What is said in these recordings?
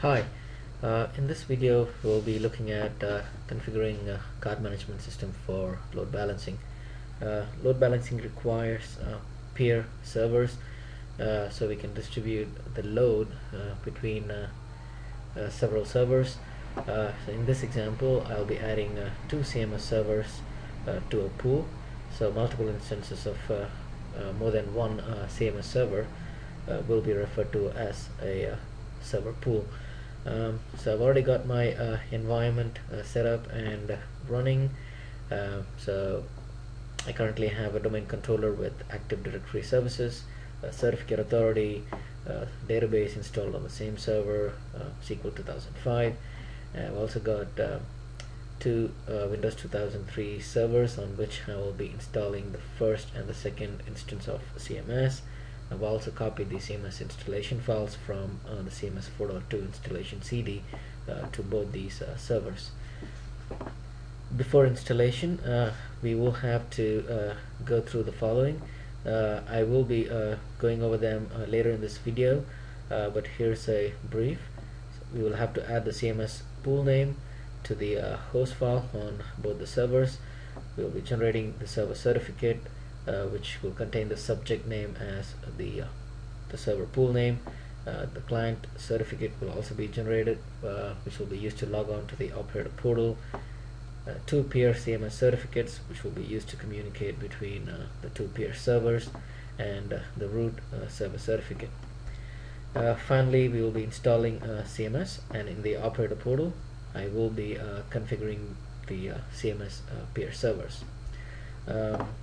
Hi, in this video we'll be looking at configuring a card management system for load balancing. Load balancing requires peer servers so we can distribute the load between several servers. So in this example I'll be adding two CMS servers to a pool, so multiple instances of more than one CMS server will be referred to as a server pool. So I've already got my environment set up and running. So I currently have a domain controller with Active Directory services, certificate authority, database installed on the same server, SQL 2005. I've also got two Windows 2003 servers on which I will be installing the first and the second instance of CMS. I've also copied the CMS installation files from the CMS 4.2 installation CD to both these servers. Before installation, we will have to go through the following. I will be going over them later in this video, but here's a brief. So we will have to add the CMS pool name to the host file on both the servers. We will be generating the server certificate, which will contain the subject name as the server pool name. The client certificate will also be generated, which will be used to log on to the operator portal. Two peer CMS certificates, which will be used to communicate between the two peer servers, and the root server certificate. Finally, we will be installing CMS, and in the operator portal I will be configuring the CMS peer servers.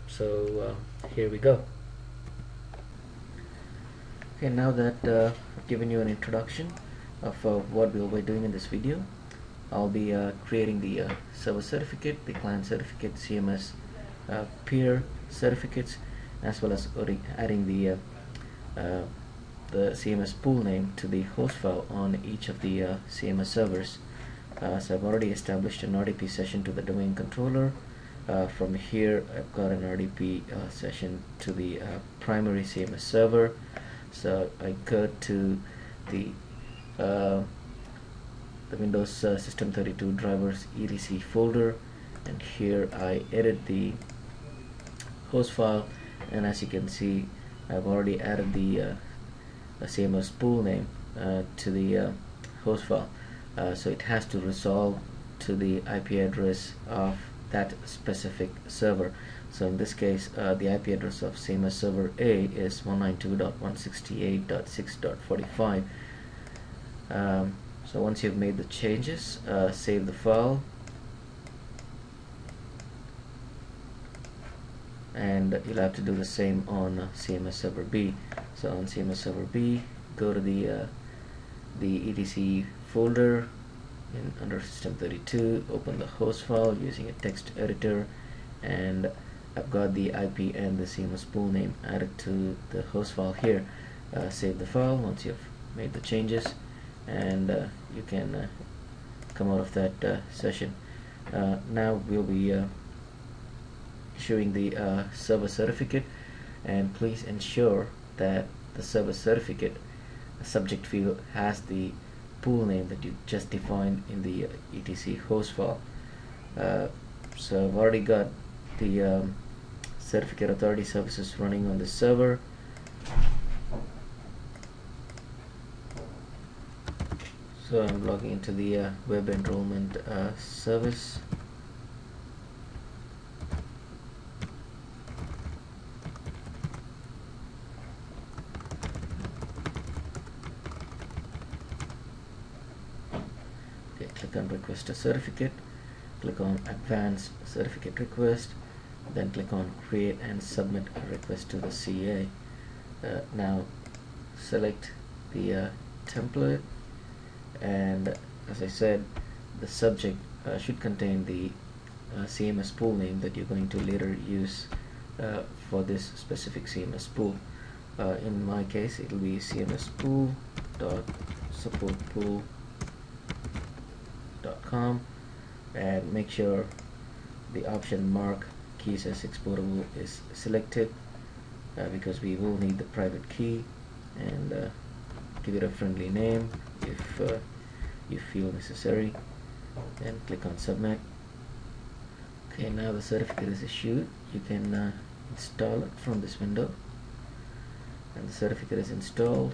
So here we go. Okay, now that I've given you an introduction of what we'll be doing in this video, I'll be creating the server certificate, the client certificate, CMS peer certificates, as well as adding the CMS pool name to the host file on each of the CMS servers. So I've already established an RDP session to the domain controller. From here I've got an RDP session to the primary CMS server. So I go to the Windows System 32 drivers etc folder, and here I edit the host file, and as you can see I've already added the CMS pool name to the host file. So it has to resolve to the IP address of that specific server. So in this case the IP address of CMS server A is 192.168.6.45. So once you've made the changes, save the file, and you'll have to do the same on CMS server B. So on CMS server B, go to the etc folder under System 32, open the host file using a text editor, and I've got the IP and the CMS pool name added to the host file here. Save the file once you've made the changes, and you can come out of that session. Now we'll be issuing the server certificate, and please ensure that the server certificate subject field has the pool name that you just defined in the etc host file. So I've already got the certificate authority services running on the server. So I'm logging into the web enrollment service. Okay, click on request a certificate, click on advanced certificate request, then click on create and submit a request to the CA. Now select the template, and as I said, the subject should contain the CMS pool name that you're going to later use for this specific CMS pool. In my case it will be CMS pool.supportpool.com, and make sure the option mark keys as exportable is selected, because we will need the private key, and give it a friendly name if you feel necessary, then click on submit. Okay, now the certificate is issued. You can install it from this window, and the certificate is installed.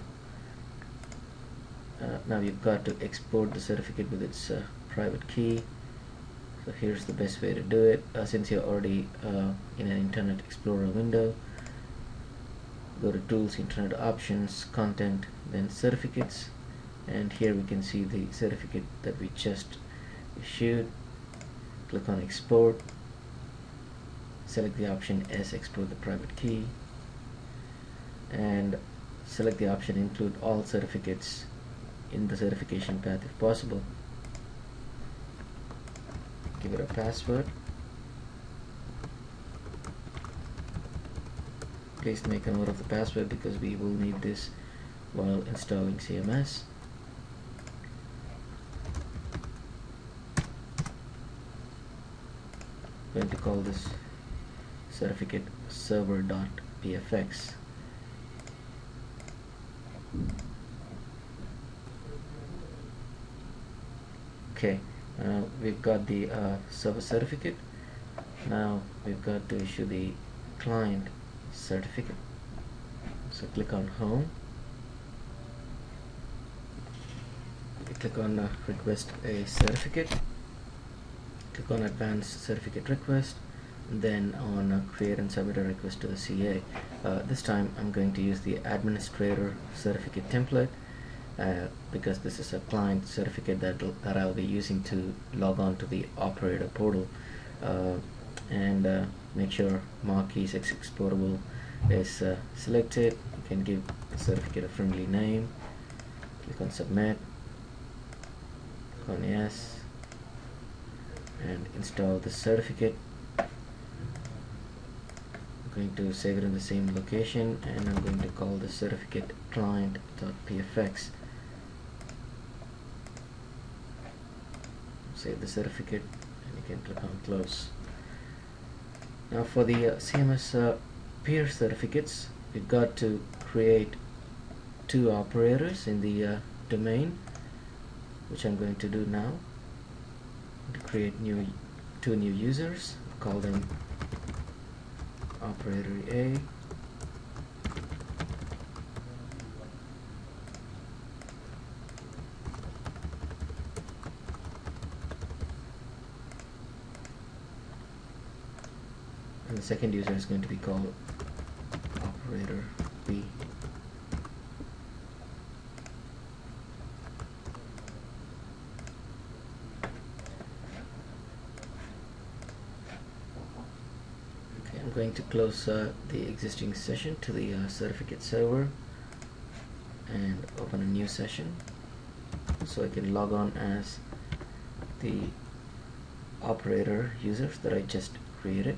Now you've got to export the certificate with its private key. So here's the best way to do it. Since you're already in an Internet Explorer window, go to Tools, Internet Options, Content, then Certificates, and here we can see the certificate that we just issued. Click on Export, select the option S, export the private key, and select the option Include all certificates in the certification path if possible. Give it a password. Please make a note of the password because we will need this while installing CMS. I'm going to call this certificate server.pfx. Okay, we've got the server certificate. Now we've got to issue the client certificate. So click on Home. Click on Request a Certificate. Click on Advanced Certificate Request. Then on Create and Submit a Request to the CA. This time I'm going to use the Administrator Certificate template. Because this is a client certificate that I'll be using to log on to the operator portal, and make sure Marquees Exportable is selected. You can give the certificate a friendly name. Click on Submit, click on Yes, and install the certificate. I'm going to save it in the same location, and I'm going to call the certificate client.pfx. Save the certificate, and you can click on Close. Now for the CMS peer certificates, we've got to create two operators in the domain, which I'm going to do now. To create two new users, call them operator A and the second user is going to be called operator B. Okay, I'm going to close the existing session to the certificate server and open a new session so I can log on as the operator users that I just created.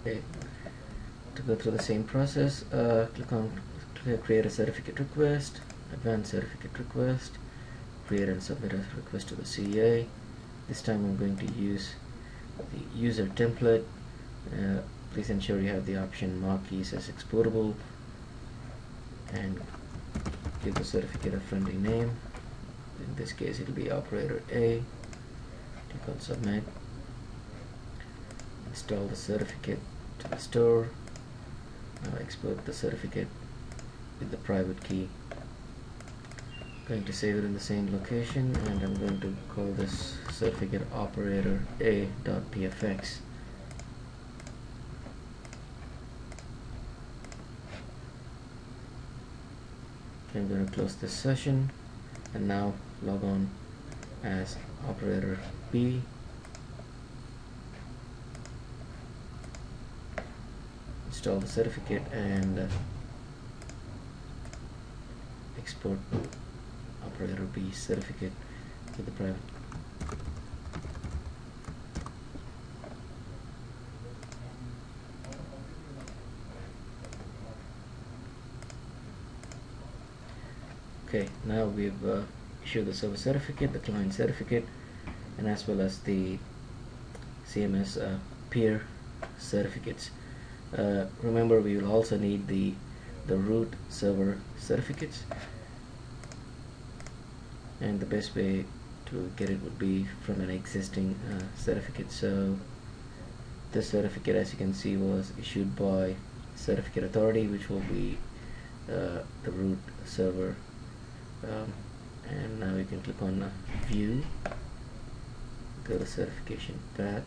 Okay, to go through the same process, click on create a certificate request, advanced certificate request, create and submit a request to the CA. This time I'm going to use the user template. Please ensure you have the option Marquees as exportable, and give the certificate a friendly name. In this case it will be operator A. Click on submit, install the certificate to the store, export the certificate with the private key. I'm going to save it in the same location, and I'm going to call this certificate operator A.pfx. Okay, I'm going to close this session and now log on as operator B. Install the certificate and export operator B certificate with the private. Okay, now we've issued the server certificate, the client certificate, and as well as the CMS peer certificates. Remember, we will also need the root server certificates, and the best way to get it would be from an existing certificate. So this certificate, as you can see, was issued by certificate authority, which will be the root server. And now you can click on view, go to certification path,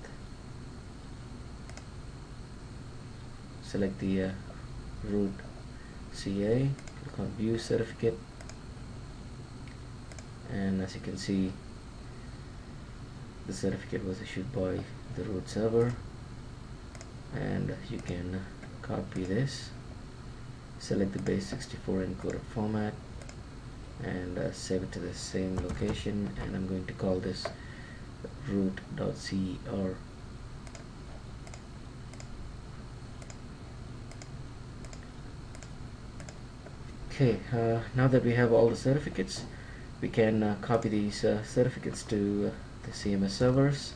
select the root CA, click on view certificate, and as you can see, the certificate was issued by the root server. And you can copy this, select the base64 encoded format, and save it to the same location, and I'm going to call this root.cer. Okay, now that we have all the certificates, we can copy these certificates to the CMS servers.